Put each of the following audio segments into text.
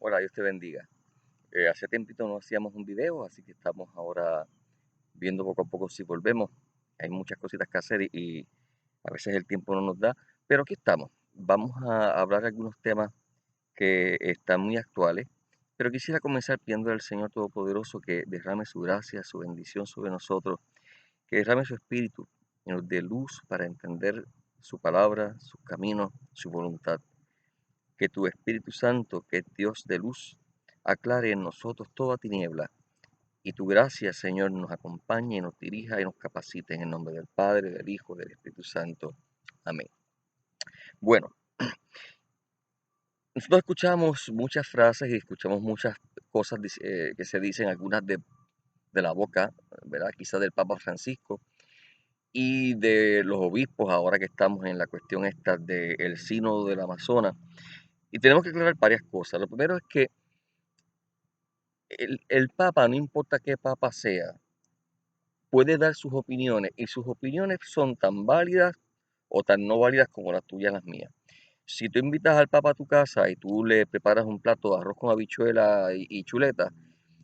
Hola, Dios te bendiga. Hace tiempito no hacíamos un video, así que estamos ahora viendo poco a poco si volvemos. Hay muchas cositas que hacer y a veces el tiempo no nos da, pero aquí estamos. Vamos a hablar de algunos temas que están muy actuales, pero quisiera comenzar pidiendo al Señor Todopoderoso que derrame su gracia, su bendición sobre nosotros, que derrame su espíritu y nos dé luz para entender su palabra, sus caminos, su voluntad. Que tu Espíritu Santo, que es Dios de luz, aclare en nosotros toda tiniebla, y tu gracia, Señor, nos acompañe y nos dirija y nos capacite en el nombre del Padre, del Hijo, del Espíritu Santo. Amén. Bueno, nosotros escuchamos muchas frases y escuchamos muchas cosas que se dicen, algunas de la boca, ¿verdad? Quizás del Papa Francisco y de los obispos, ahora que estamos en la cuestión esta del sínodo del Amazonas. Y tenemos que aclarar varias cosas. Lo primero es que el Papa, no importa qué Papa sea, puede dar sus opiniones y sus opiniones son tan válidas o tan no válidas como las tuyas y las mías. Si tú invitas al Papa a tu casa y tú le preparas un plato de arroz con habichuela y chuleta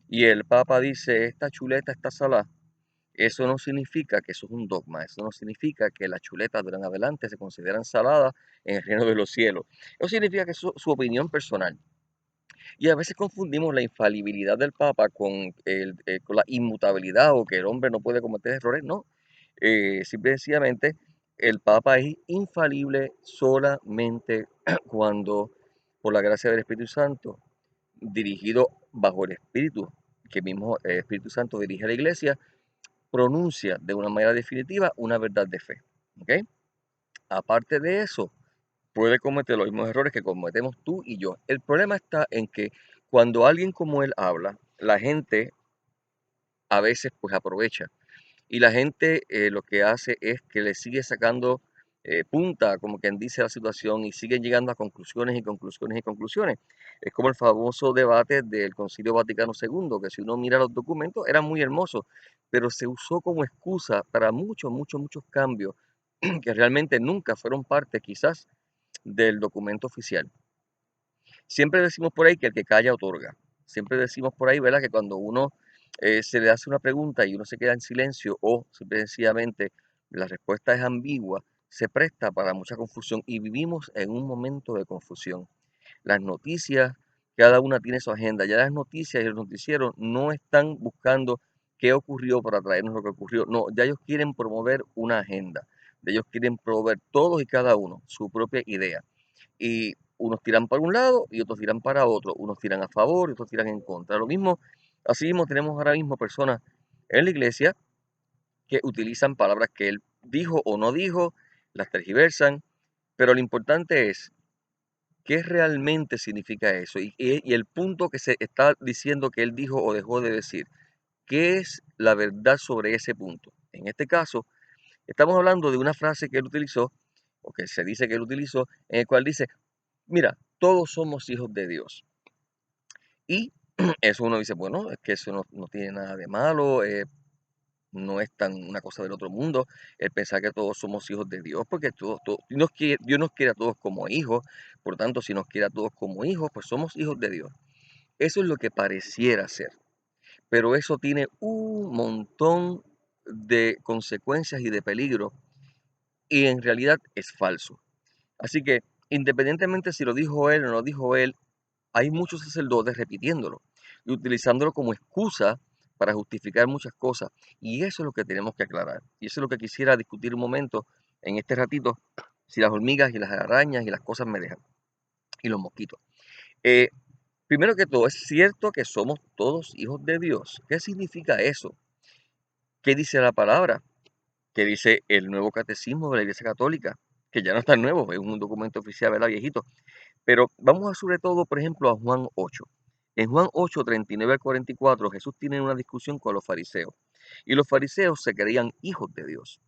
y el Papa dice esta chuleta está salada, eso no significa que eso es un dogma, eso no significa que las chuletas de ahora en adelante se consideran saladas en el reino de los cielos. Eso significa que es su opinión personal. Y a veces confundimos la infalibilidad del Papa con la inmutabilidad o que el hombre no puede cometer errores. No, simple y sencillamente el Papa es infalible solamente cuando, por la gracia del Espíritu Santo, dirigido bajo el Espíritu, que mismo el Espíritu Santo dirige a la Iglesia, pronuncia de una manera definitiva una verdad de fe. ¿Ok? Aparte de eso, puede cometer los mismos errores que cometemos tú y yo. El problema está en que cuando alguien como él habla, la gente a veces pues aprovecha y la gente lo que hace es que le sigue sacando punta, como quien dice, la situación y siguen llegando a conclusiones y conclusiones y conclusiones. Es como el famoso debate del Concilio Vaticano II, que si uno mira los documentos era muy hermoso, pero se usó como excusa para muchos, muchos, muchos cambios que realmente nunca fueron parte quizás del documento oficial. Siempre decimos por ahí que el que calla otorga. Siempre decimos por ahí, ¿verdad? Que cuando uno se le hace una pregunta y uno se queda en silencio o simple y sencillamente la respuesta es ambigua, se presta para mucha confusión y vivimos en un momento de confusión. Las noticias, cada una tiene su agenda. Ya las noticias y los noticieros no están buscando qué ocurrió para traernos lo que ocurrió. No, ya ellos quieren promover una agenda. Ellos quieren promover todos y cada uno su propia idea. Y unos tiran para un lado y otros tiran para otro. Unos tiran a favor y otros tiran en contra. Lo mismo, así mismo tenemos ahora mismo personas en la iglesia que utilizan palabras que él dijo o no dijo, las tergiversan, pero lo importante es qué realmente significa eso y el punto que se está diciendo que él dijo o dejó de decir. ¿Qué es la verdad sobre ese punto? En este caso, estamos hablando de una frase que él utilizó, o que se dice que él utilizó, en el cual dice, mira, todos somos hijos de Dios. Y eso uno dice, bueno, es que eso no tiene nada de malo, no es tan una cosa del otro mundo el pensar que todos somos hijos de Dios, porque Dios nos quiere a todos como hijos, por lo tanto, si nos quiere a todos como hijos, pues somos hijos de Dios. Eso es lo que pareciera ser, pero eso tiene un montón de consecuencias y de peligro, y en realidad es falso. Así que, independientemente si lo dijo él o no lo dijo él, hay muchos sacerdotes repitiéndolo y utilizándolo como excusa para justificar muchas cosas. Y eso es lo que tenemos que aclarar. Y eso es lo que quisiera discutir un momento en este ratito, si las hormigas y las arañas y las cosas me dejan, y los mosquitos. Eh, Primero que todo, es cierto que somos todos hijos de Dios. ¿Qué significa eso? ¿Qué dice la palabra? ¿Qué dice el nuevo catecismo de la Iglesia Católica? Que ya no está nuevo, es un documento oficial, ¿verdad, viejito? Pero vamos a sobre todo, por ejemplo, a Juan 8. En Juan 8, 39 al 44, Jesús tiene una discusión con los fariseos. Y los fariseos se creían hijos de Dios.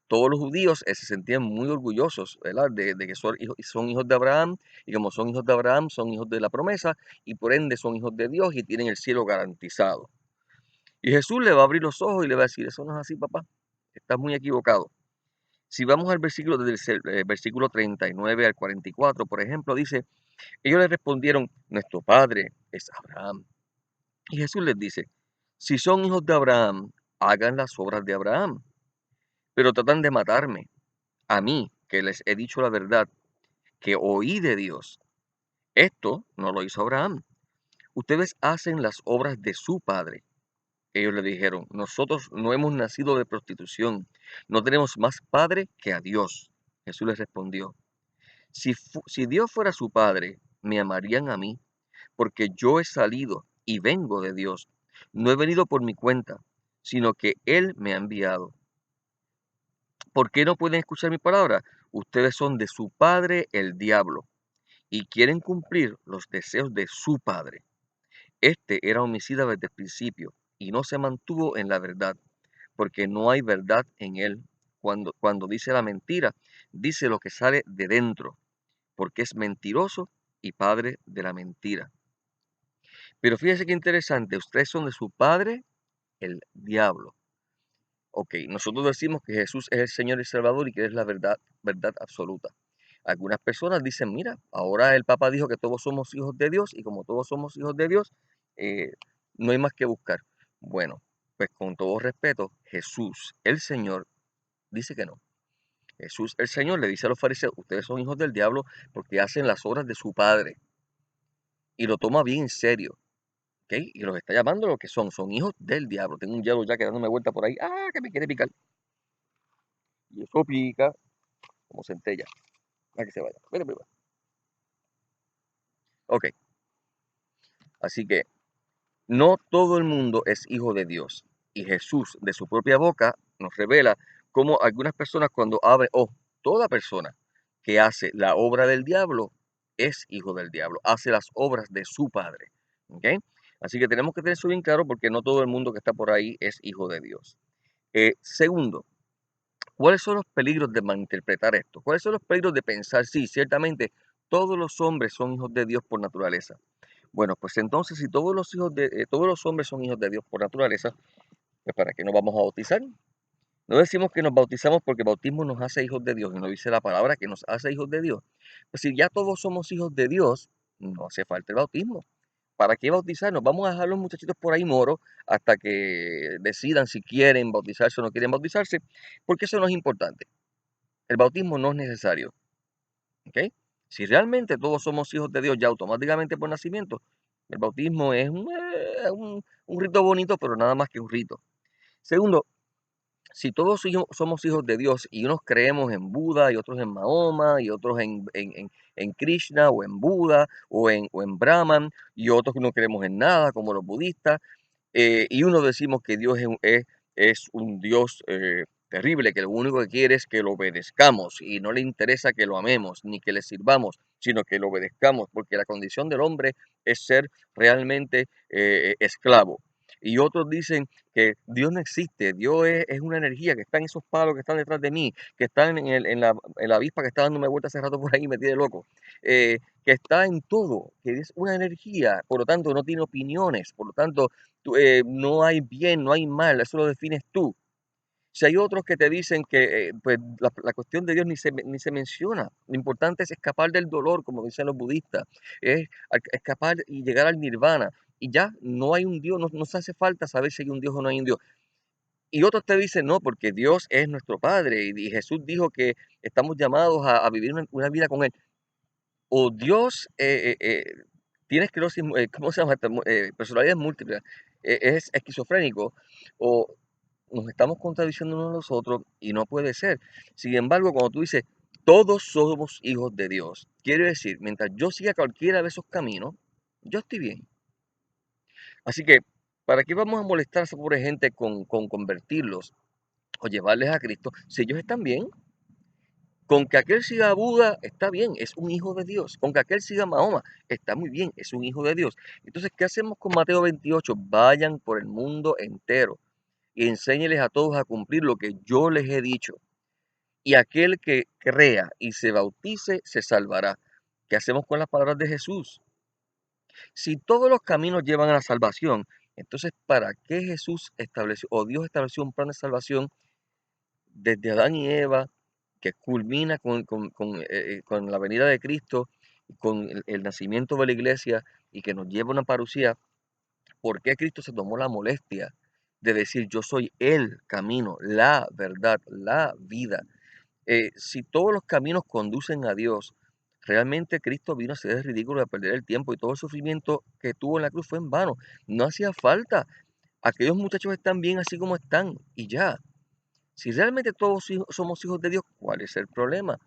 Todos los judíos se sentían muy orgullosos, ¿verdad? De que son hijos de Abraham. Y como son hijos de Abraham, son hijos de la promesa. Y por ende son hijos de Dios y tienen el cielo garantizado. Y Jesús le va a abrir los ojos y le va a decir, eso no es así, papá. Estás muy equivocado. Si vamos al versículo, desde el versículo 39 al 44, por ejemplo, dice, Ellos le respondieron, nuestro padre es Abraham. Y Jesús les dice, si son hijos de Abraham, hagan las obras de Abraham, pero tratan de matarme, a mí, que les he dicho la verdad, que oí de Dios. Esto no lo hizo Abraham. Ustedes hacen las obras de su padre. Ellos le dijeron, nosotros no hemos nacido de prostitución, no tenemos más padre que a Dios. Jesús les respondió, si Dios fuera su padre, me amarían a mí, porque yo he salido y vengo de Dios. No he venido por mi cuenta, sino que Él me ha enviado. ¿Por qué no pueden escuchar mi palabra? Ustedes son de su padre el diablo y quieren cumplir los deseos de su padre. Este era homicida desde el principio y no se mantuvo en la verdad, porque no hay verdad en él. Cuando dice la mentira, dice lo que sale de dentro, porque es mentiroso y padre de la mentira. Pero fíjense qué interesante, ustedes son de su padre, el diablo. Ok, nosotros decimos que Jesús es el Señor y Salvador y que es la verdad, verdad absoluta. Algunas personas dicen, mira, ahora el Papa dijo que todos somos hijos de Dios y como todos somos hijos de Dios, eh, no hay más que buscar. Bueno, pues con todo respeto, Jesús, el Señor, dice que no. Jesús, el Señor, le dice a los fariseos, ustedes son hijos del diablo porque hacen las obras de su Padre. Y lo toma bien en serio, ¿ok? Y los está llamando lo que son hijos del diablo. Tengo un diablo ya que dándome vuelta por ahí, que me quiere picar. Y eso pica como centella. A que se vaya. Mira, mira. Ok, así que no todo el mundo es hijo de Dios. Y Jesús, de su propia boca, nos revela cómo algunas personas cuando abren, toda persona que hace la obra del diablo es hijo del diablo, hace las obras de su padre. ¿Ok? Así que tenemos que tener eso bien claro porque no todo el mundo que está por ahí es hijo de Dios. Segundo, ¿cuáles son los peligros de malinterpretar esto? ¿Cuáles son los peligros de pensar, sí, ciertamente todos los hombres son hijos de Dios por naturaleza? Bueno, pues entonces si todos los hombres son hijos de Dios por naturaleza, pues ¿para qué nos vamos a bautizar? No decimos que nos bautizamos porque el bautismo nos hace hijos de Dios y no dice la palabra que nos hace hijos de Dios. Pues si ya todos somos hijos de Dios, no hace falta el bautismo. ¿Para qué bautizarnos? Vamos a dejar a los muchachitos por ahí moros hasta que decidan si quieren bautizarse o no quieren bautizarse, porque eso no es importante. El bautismo no es necesario. ¿Ok? Si realmente todos somos hijos de Dios ya automáticamente por nacimiento, el bautismo es un rito bonito, pero nada más que un rito. Segundo, si todos somos hijos de Dios y unos creemos en Buda y otros en Mahoma y otros en Krishna o en Buda o en Brahman y otros no creemos en nada como los budistas, y uno decimos que Dios es un Dios terrible, que lo único que quiere es que lo obedezcamos y no le interesa que lo amemos ni que le sirvamos, sino que lo obedezcamos, porque la condición del hombre es ser realmente esclavo. Y otros dicen que Dios no existe, Dios es una energía que está en esos palos que están detrás de mí, que están en la avispa que está dándome vueltas hace rato por ahí y me tiene loco. Que está en todo, que es una energía, por lo tanto no tiene opiniones, por lo tanto no hay bien, no hay mal, eso lo defines tú. Si hay otros que te dicen que pues, la cuestión de Dios ni se menciona, lo importante es escapar del dolor, como dicen los budistas, es escapar y llegar al nirvana, y ya no hay un Dios, no se hace falta saber si hay un Dios o no hay un Dios. Y otros te dicen, no, porque Dios es nuestro Padre, y Jesús dijo que estamos llamados a vivir una vida con Él. O Dios tiene esclerosis, ¿cómo se llama? Personalidades múltiples, es esquizofrénico, o nos estamos contradiciendo unos a los otros y no puede ser. Sin embargo, cuando tú dices, todos somos hijos de Dios, quiere decir, mientras yo siga cualquiera de esos caminos, yo estoy bien. Así que, ¿para qué vamos a molestar a esa pobre gente con convertirlos o llevarles a Cristo si ellos están bien? Con que aquel siga a Buda, está bien, es un hijo de Dios. Con que aquel siga a Mahoma, está muy bien, es un hijo de Dios. Entonces, ¿qué hacemos con Mateo 28? Vayan por el mundo entero y enséñeles a todos a cumplir lo que yo les he dicho. Y aquel que crea y se bautice, se salvará. ¿Qué hacemos con las palabras de Jesús? Si todos los caminos llevan a la salvación, entonces, ¿para qué Jesús estableció, o Dios estableció un plan de salvación desde Adán y Eva, que culmina con la venida de Cristo, con el nacimiento de la iglesia y que nos lleva a una parucía, ¿por qué Cristo se tomó la molestia de decir yo soy el camino, la verdad, la vida? Si todos los caminos conducen a Dios, realmente Cristo vino a hacer el ridículo de perder el tiempo y todo el sufrimiento que tuvo en la cruz fue en vano. No hacía falta. Aquellos muchachos están bien así como están y ya. Si realmente todos somos hijos de Dios, ¿cuál es el problema?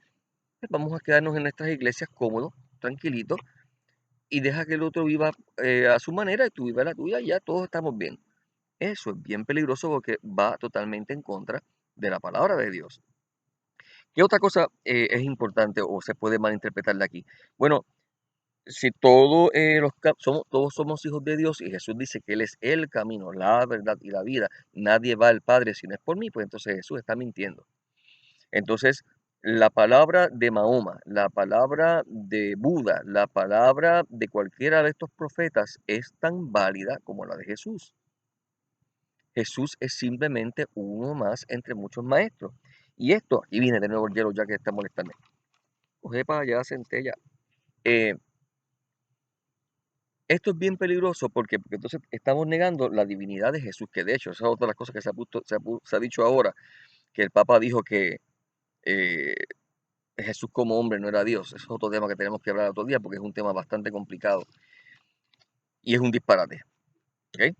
Pues vamos a quedarnos en nuestras iglesias cómodos, tranquilitos, y deja que el otro viva a su manera y tú viva la tuya y ya todos estamos bien. Eso es bien peligroso porque va totalmente en contra de la palabra de Dios. ¿Qué otra cosa es importante o se puede malinterpretar de aquí? Bueno, si todos somos hijos de Dios y Jesús dice que Él es el camino, la verdad y la vida, nadie va al Padre si no es por mí, pues entonces Jesús está mintiendo. Entonces, la palabra de Mahoma, la palabra de Buda, la palabra de cualquiera de estos profetas es tan válida como la de Jesús. Jesús es simplemente uno más entre muchos maestros. Y esto, aquí viene de nuevo el hielo ya que está molestando. Coge para allá, centella. Eh, Esto es bien peligroso porque entonces estamos negando la divinidad de Jesús, que de hecho, esa es otra de las cosas que se ha dicho ahora, que el Papa dijo que eh, Jesús como hombre no era Dios. Eso es otro tema que tenemos que hablar otro día porque es un tema bastante complicado y es un disparate. ¿Ok?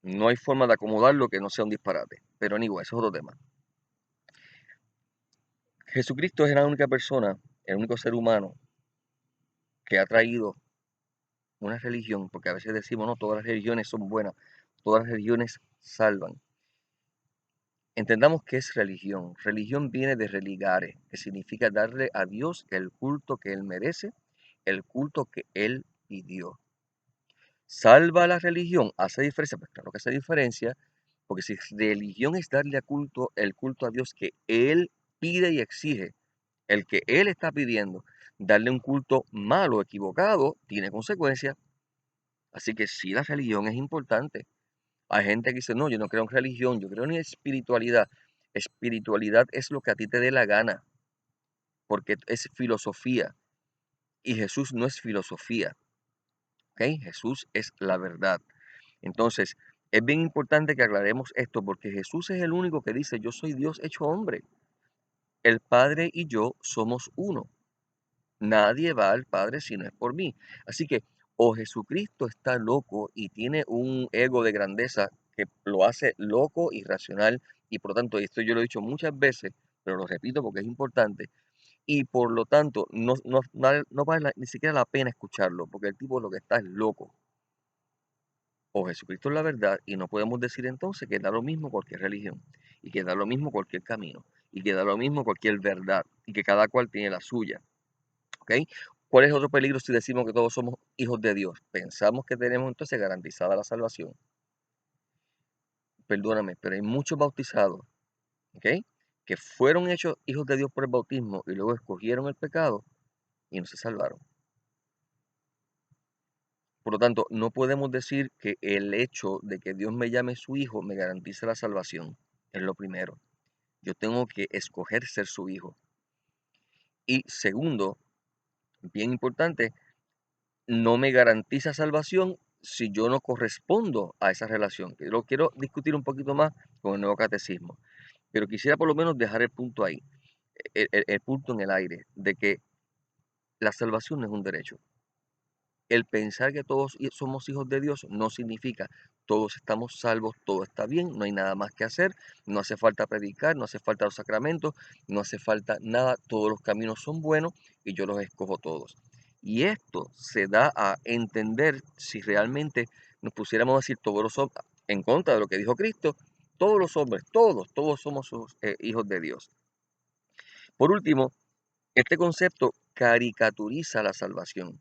No hay forma de acomodarlo que no sea un disparate. Pero anyway, eso es otro tema. Jesucristo es la única persona, el único ser humano que ha traído una religión, porque a veces decimos, no, todas las religiones son buenas, todas las religiones salvan. Entendamos qué es religión. Religión viene de religare, que significa darle a Dios el culto que Él merece, el culto que Él pidió. ¿Salva la religión? ¿Hace diferencia? Pues claro que hace diferencia, porque si religión es darle el culto a Dios que Él pide y exige, el que Él está pidiendo, darle un culto malo, equivocado, tiene consecuencias. Así que sí, la religión es importante. Hay gente que dice, no, yo no creo en religión, yo creo en espiritualidad. Espiritualidad es lo que a ti te dé la gana, porque es filosofía. Y Jesús no es filosofía, ¿ok? Jesús es la verdad. Entonces, es bien importante que aclaremos esto, porque Jesús es el único que dice, yo soy Dios hecho hombre. El Padre y yo somos uno. Nadie va al Padre si no es por mí. Así que o Jesucristo está loco y tiene un ego de grandeza que lo hace loco, irracional, y por lo tanto, y esto yo lo he dicho muchas veces, pero lo repito porque es importante, y por lo tanto no vale ni siquiera la pena escucharlo, porque el tipo lo que está es loco. O Jesucristo es la verdad y no podemos decir entonces que da lo mismo cualquier religión, y que da lo mismo cualquier camino, y que da lo mismo cualquier verdad, y que cada cual tiene la suya. ¿Ok? ¿Cuál es otro peligro si decimos que todos somos hijos de Dios? Pensamos que tenemos entonces garantizada la salvación. Perdóname, pero hay muchos bautizados, ¿ok? Que fueron hechos hijos de Dios por el bautismo y luego escogieron el pecado y no se salvaron. Por lo tanto, no podemos decir que el hecho de que Dios me llame su hijo me garantiza la salvación. Es lo primero. Yo tengo que escoger ser su hijo. Y segundo, bien importante, no me garantiza salvación si yo no correspondo a esa relación. Lo quiero discutir un poquito más con el nuevo catecismo, pero quisiera por lo menos dejar el punto ahí, el punto en el aire, de que la salvación no es un derecho. El pensar que todos somos hijos de Dios no significa todos estamos salvos, todo está bien, no hay nada más que hacer, no hace falta predicar, no hace falta los sacramentos, no hace falta nada, todos los caminos son buenos y yo los escojo todos. Y esto se da a entender si realmente nos pusiéramos a decir todos los hombres, en contra de lo que dijo Cristo, todos los hombres, todos somos hijos de Dios. Por último, este concepto caricaturiza la salvación.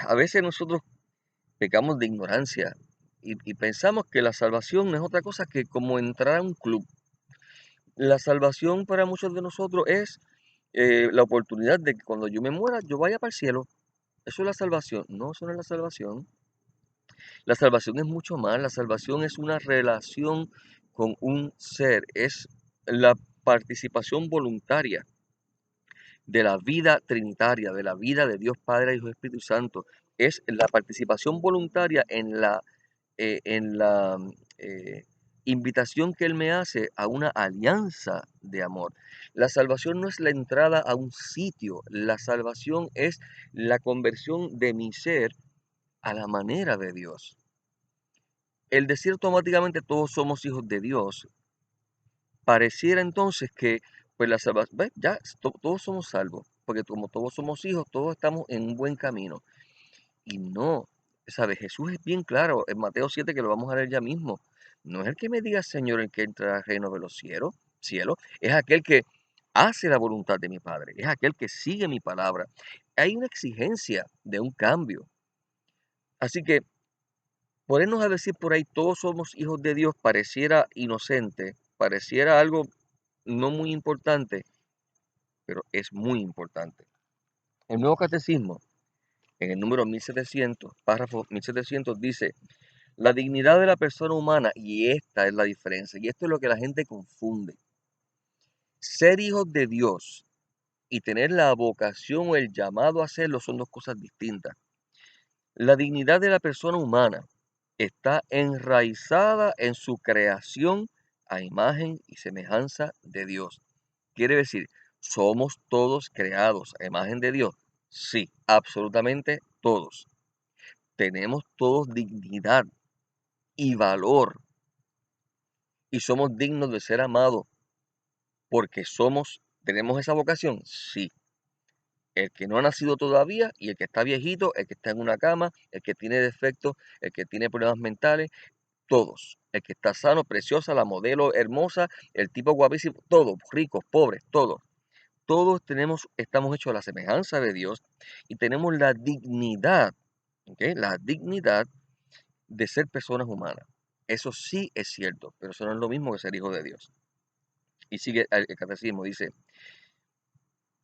A veces nosotros pecamos de ignorancia y pensamos que la salvación no es otra cosa que como entrar a un club. La salvación para muchos de nosotros es la oportunidad de que cuando yo me muera yo vaya para el cielo. Eso es la salvación. No, eso no es la salvación. La salvación es mucho más. La salvación es una relación con un ser. Es la participación voluntaria de la vida trinitaria, de la vida de Dios Padre, Hijo y Espíritu Santo. Es la participación voluntaria en la invitación que Él me hace a una alianza de amor. La salvación no es la entrada a un sitio, la salvación es la conversión de mi ser a la manera de Dios. El decir automáticamente todos somos hijos de Dios, pareciera entonces que pues la salvación, ya todos somos salvos, porque como todos somos hijos, todos estamos en un buen camino. Y no, ¿sabes? Jesús es bien claro en Mateo 7, que lo vamos a leer ya mismo. No es el que me diga Señor el que entra al reino de los cielos, es aquel que hace la voluntad de mi Padre, es aquel que sigue mi palabra. Hay una exigencia de un cambio. Así que ponernos a decir por ahí todos somos hijos de Dios pareciera inocente, pareciera algo no muy importante, pero es muy importante. El Nuevo Catecismo, en el número 1700, párrafo 1700, dice: la dignidad de la persona humana, y esta es la diferencia, y esto es lo que la gente confunde. Ser hijos de Dios y tener la vocación o el llamado a hacerlo son dos cosas distintas. La dignidad de la persona humana está enraizada en su creación a imagen y semejanza de Dios. Quiere decir, ¿somos todos creados a imagen de Dios? Sí, absolutamente todos. Tenemos todos dignidad y valor y somos dignos de ser amados porque tenemos esa vocación. Sí. El que no ha nacido todavía y el que está viejito, el que está en una cama, el que tiene defectos, el que tiene problemas mentales, todos. El que está sano, preciosa, la modelo hermosa, el tipo guapísimo, todos, ricos, pobres, todos. Todos estamos hechos a la semejanza de Dios y tenemos la dignidad, ¿ok? La dignidad de ser personas humanas. Eso sí es cierto, pero eso no es lo mismo que ser hijo de Dios. Y sigue el catecismo, dice: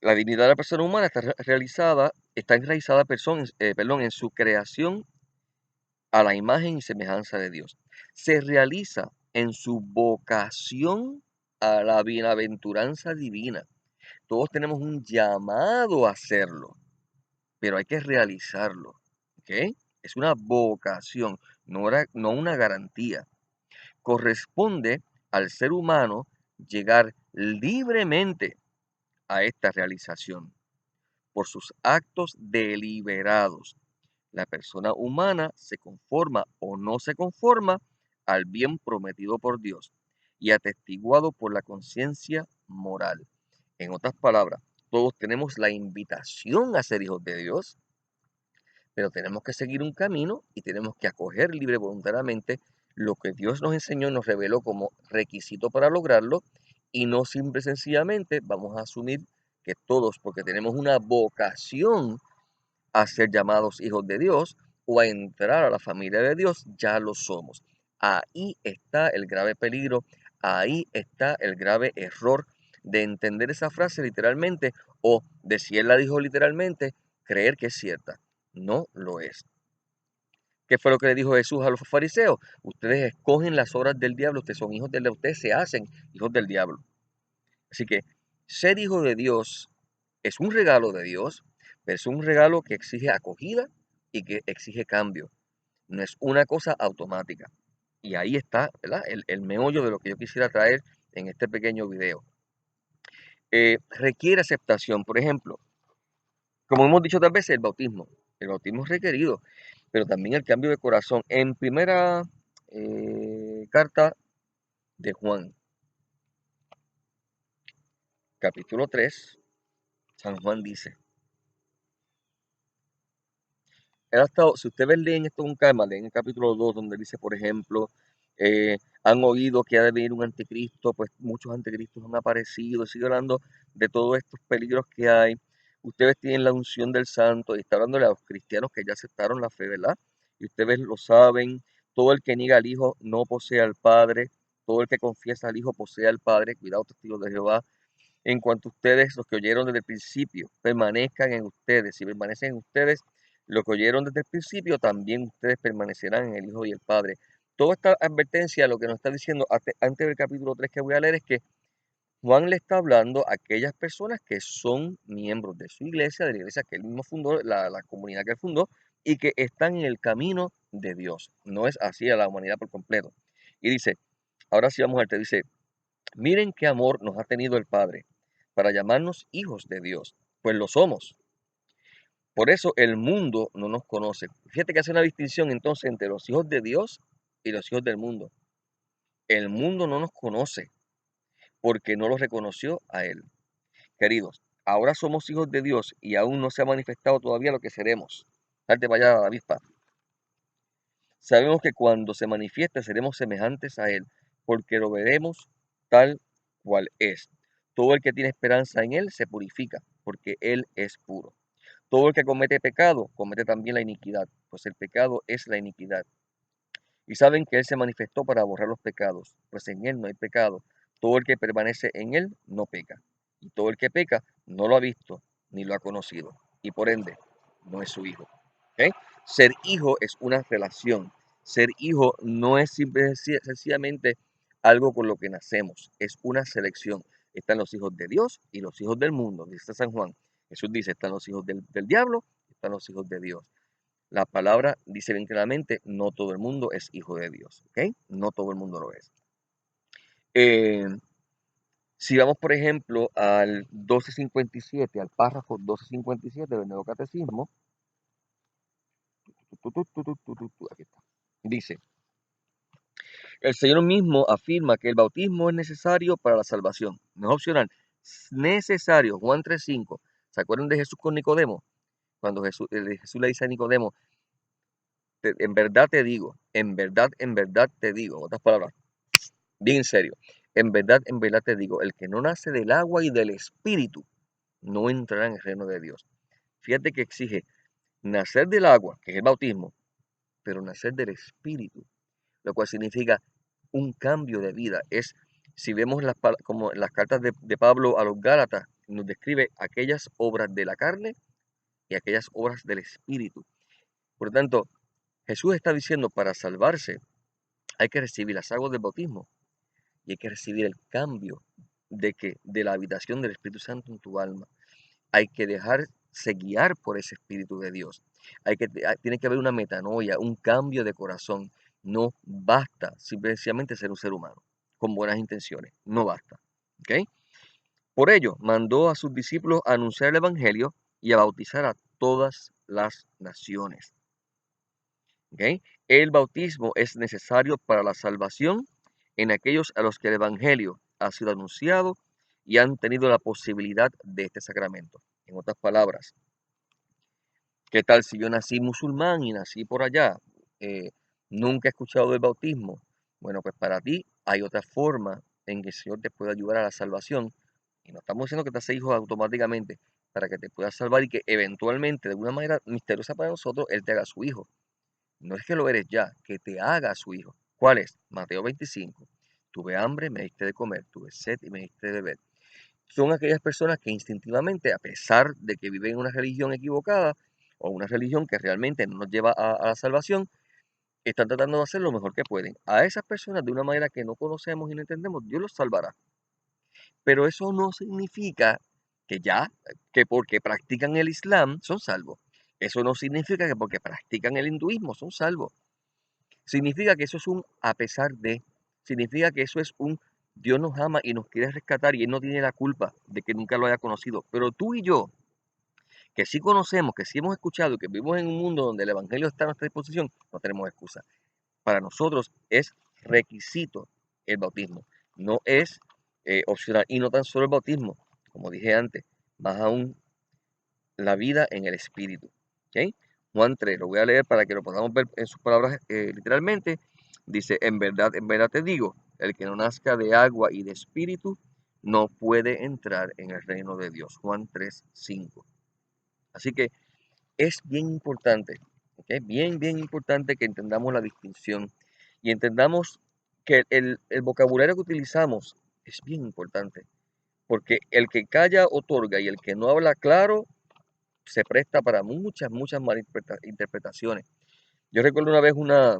la dignidad de la persona humana está enraizada en su creación a la imagen y semejanza de Dios. Se realiza en su vocación a la bienaventuranza divina. Todos tenemos un llamado a hacerlo, pero hay que realizarlo. ¿Ok? Es una vocación, no una garantía. Corresponde al ser humano llegar libremente a esta realización por sus actos deliberados. La persona humana se conforma o no se conforma al bien prometido por Dios y atestiguado por la conciencia moral. En otras palabras, todos tenemos la invitación a ser hijos de Dios, pero tenemos que seguir un camino y tenemos que acoger libre voluntariamente lo que Dios nos enseñó y nos reveló como requisito para lograrlo, y no simple y sencillamente vamos a asumir que todos, porque tenemos una vocación a ser llamados hijos de Dios o a entrar a la familia de Dios, ya lo somos. Ahí está el grave peligro, ahí está el grave error de entender esa frase literalmente, o de si él la dijo literalmente, creer que es cierta. No lo es. ¿Qué fue lo que le dijo Jesús a los fariseos? Ustedes escogen las obras del diablo, ustedes son hijos del diablo, ustedes se hacen hijos del diablo. Así que ser hijo de Dios es un regalo de Dios, pero es un regalo que exige acogida y que exige cambio. No es una cosa automática. Y ahí está, ¿verdad? El meollo de lo que yo quisiera traer en este pequeño video. Requiere aceptación. Por ejemplo, como hemos dicho tal vez, el bautismo. El bautismo es requerido, pero también el cambio de corazón. En primera carta de Juan, capítulo 3, San Juan dice: si ustedes leen esto con calma, leen el capítulo 2, donde dice, por ejemplo, han oído que ha de venir un anticristo, pues muchos anticristos han aparecido, sigue hablando de todos estos peligros que hay. Ustedes tienen la unción del santo, y está hablándole a los cristianos que ya aceptaron la fe, ¿verdad? Y ustedes lo saben, todo el que niega al Hijo no posee al Padre, todo el que confiesa al Hijo posee al Padre, cuidado, testigos de Jehová. En cuanto a ustedes, los que oyeron desde el principio, permanezcan en ustedes. Si permanecen en ustedes, lo que oyeron desde el principio, también ustedes permanecerán en el Hijo y el Padre. Toda esta advertencia, lo que nos está diciendo antes del capítulo 3 que voy a leer, es que Juan le está hablando a aquellas personas que son miembros de su iglesia, de la iglesia que él mismo fundó, la comunidad que él fundó, y que están en el camino de Dios. No es así a la humanidad por completo. Y dice, ahora sí vamos a ver, dice, miren qué amor nos ha tenido el Padre para llamarnos hijos de Dios, pues lo somos. Por eso el mundo no nos conoce. Fíjate que hace una distinción entonces entre los hijos de Dios y los hijos del mundo. El mundo no nos conoce porque no los reconoció a Él. Queridos, ahora somos hijos de Dios y aún no se ha manifestado todavía lo que seremos. Date para allá, la avispa. Sabemos que cuando se manifieste seremos semejantes a Él, porque lo veremos tal cual es. Todo el que tiene esperanza en Él se purifica, porque Él es puro. Todo el que comete pecado, comete también la iniquidad, pues el pecado es la iniquidad. Y saben que Él se manifestó para borrar los pecados, pues en Él no hay pecado. Todo el que permanece en Él no peca. Y todo el que peca no lo ha visto ni lo ha conocido. Y por ende, no es su hijo. ¿Ok? Ser hijo es una relación. Ser hijo no es sencillamente algo con lo que nacemos, es una selección. Están los hijos de Dios y los hijos del mundo, dice San Juan. Jesús dice, están los hijos del diablo, están los hijos de Dios. La palabra dice bien claramente, no todo el mundo es hijo de Dios, ¿ok? No todo el mundo lo es. Eh, si vamos, por ejemplo, al 1257, al párrafo 1257 del Nuevo Catecismo, aquí está. Dice, el Señor mismo afirma que el bautismo es necesario para la salvación. No es opcional, es necesario. Juan 3:5. ¿Se acuerdan de Jesús con Nicodemo? Cuando Jesús le dice a Nicodemo, en verdad te digo, en verdad te digo, en otras palabras, bien serio, en verdad te digo, el que no nace del agua y del espíritu no entrará en el reino de Dios. Fíjate que exige nacer del agua, que es el bautismo, pero nacer del espíritu, lo cual significa un cambio de vida. Es, si vemos como las cartas de Pablo a los Gálatas, nos describe aquellas obras de la carne y aquellas obras del espíritu. Por lo tanto, Jesús está diciendo, para salvarse hay que recibir las aguas del bautismo y hay que recibir el cambio de la habitación del Espíritu Santo en tu alma. Hay que dejarse guiar por ese Espíritu de Dios. Tiene que haber una metanoia, un cambio de corazón. No basta simplemente ser un ser humano con buenas intenciones. No basta. ¿Ok? Por ello, mandó a sus discípulos a anunciar el Evangelio y a bautizar a todas las naciones. ¿Ok? El bautismo es necesario para la salvación en aquellos a los que el Evangelio ha sido anunciado y han tenido la posibilidad de este sacramento. En otras palabras, ¿qué tal si yo nací musulmán y nací por allá? Eh, Nunca he escuchado del bautismo. Bueno, pues para ti hay otra forma en que el Señor te puede ayudar a la salvación. Y no estamos diciendo que te hace hijo automáticamente para que te pueda salvar y que eventualmente, de una manera misteriosa para nosotros, Él te haga su hijo. No es que lo eres ya, que te haga su hijo. ¿Cuál es? Mateo 25. Tuve hambre, me diste de comer, tuve sed y me diste de beber. Son aquellas personas que instintivamente, a pesar de que viven en una religión equivocada o una religión que realmente no nos lleva a la salvación, están tratando de hacer lo mejor que pueden. A esas personas, de una manera que no conocemos y no entendemos, Dios los salvará. Pero eso no significa que porque practican el Islam son salvos. Eso no significa que porque practican el hinduismo son salvos. Significa que eso es un a pesar de, significa que eso es un Dios nos ama y nos quiere rescatar y Él no tiene la culpa de que nunca lo haya conocido. Pero tú y yo, que sí conocemos, que sí hemos escuchado, que vivimos en un mundo donde el Evangelio está a nuestra disposición, no tenemos excusa. Para nosotros es requisito el bautismo, no es opcional. Y no tan solo el bautismo, como dije antes, más aún la vida en el Espíritu. ¿Ok? Juan 3, lo voy a leer para que lo podamos ver en sus palabras literalmente. Dice, en verdad te digo, el que no nazca de agua y de espíritu no puede entrar en el reino de Dios. Juan 3, 5. Así que es bien importante, ¿ok? Bien importante que entendamos la distinción y entendamos que el vocabulario que utilizamos es bien importante, porque el que calla otorga y el que no habla claro se presta para muchas malas interpretaciones. Yo recuerdo una vez una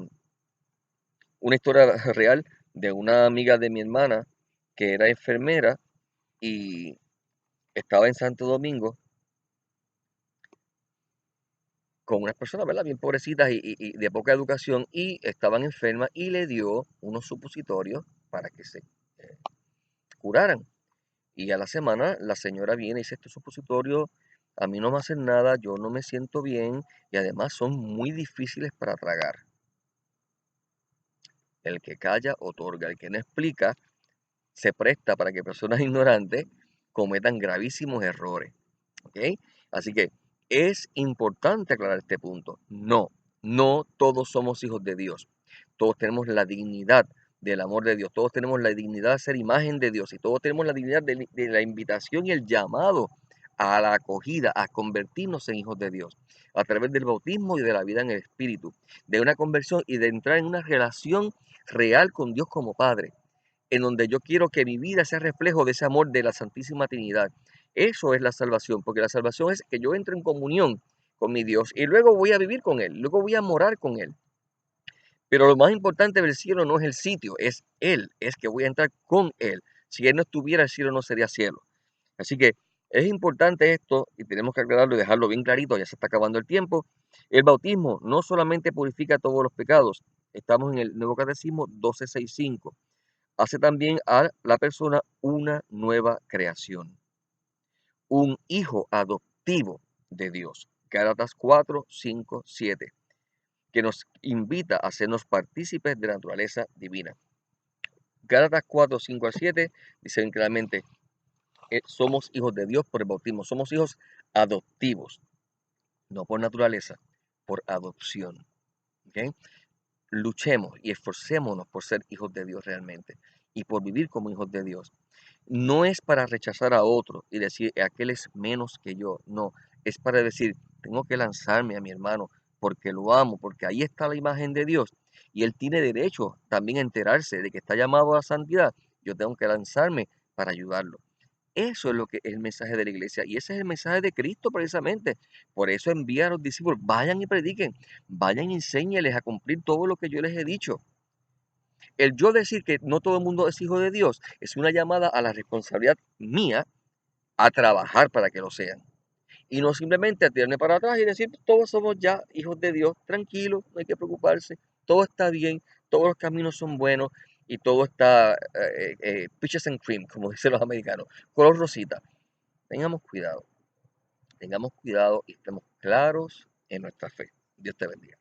historia real de una amiga de mi hermana que era enfermera y estaba en Santo Domingo con unas personas, ¿verdad? Bien pobrecitas y de poca educación y estaban enfermas y le dio unos supositorios para que se eh, curaran. Y a la semana la señora viene y dice, estos supositorios a mí no me hacen nada, yo no me siento bien y además son muy difíciles para tragar. El que calla otorga, el que no explica se presta para que personas ignorantes cometan gravísimos errores. ¿Ok? Así que es importante aclarar este punto. No, no todos somos hijos de Dios. Todos tenemos la dignidad del amor de Dios. Todos tenemos la dignidad de ser imagen de Dios. Y todos tenemos la dignidad de la invitación y el llamado a la acogida, a convertirnos en hijos de Dios. A través del bautismo y de la vida en el Espíritu. De una conversión y de entrar en una relación real con Dios como Padre en donde yo quiero que mi vida sea reflejo de ese amor de la Santísima Trinidad. Eso es la salvación, porque la salvación es que yo entre en comunión con mi Dios y luego voy a vivir con Él, luego voy a morar con Él. Pero lo más importante del cielo no es el sitio, es Él, es que voy a entrar con Él. Si Él no estuviera, el cielo no sería cielo. Así que es importante esto y tenemos que aclararlo y dejarlo bien clarito, ya se está acabando el tiempo. El bautismo no solamente purifica todos los pecados, estamos en el Nuevo Catecismo 1265. Hace también a la persona una nueva creación, un hijo adoptivo de Dios. Gálatas 4, 5, 7, que nos invita a hacernos partícipes de la naturaleza divina. Gálatas 4, 5 al 7 dicen claramente, somos hijos de Dios por el bautismo, somos hijos adoptivos, no por naturaleza, por adopción. ¿Okay? Luchemos y esforcémonos por ser hijos de Dios realmente y por vivir como hijos de Dios. No es para rechazar a otro y decir, aquel es menos que yo. No, es para decir, tengo que lanzarme a mi hermano porque lo amo, porque ahí está la imagen de Dios y él tiene derecho también a enterarse de que está llamado a santidad. Yo tengo que lanzarme para ayudarlo. Eso es lo que es el mensaje de la iglesia y ese es el mensaje de Cristo precisamente. Por eso envía a los discípulos, vayan y prediquen, vayan y enséñeles a cumplir todo lo que yo les he dicho. El yo decir que no todo el mundo es hijo de Dios es una llamada a la responsabilidad mía a trabajar para que lo sean. Y no simplemente a tirarme para atrás y decir, todos somos ya hijos de Dios, tranquilo, no hay que preocuparse, todo está bien, todos los caminos son buenos y todo está peaches and cream, como dicen los americanos, color rosita. Tengamos cuidado y estemos claros en nuestra fe. Dios te bendiga.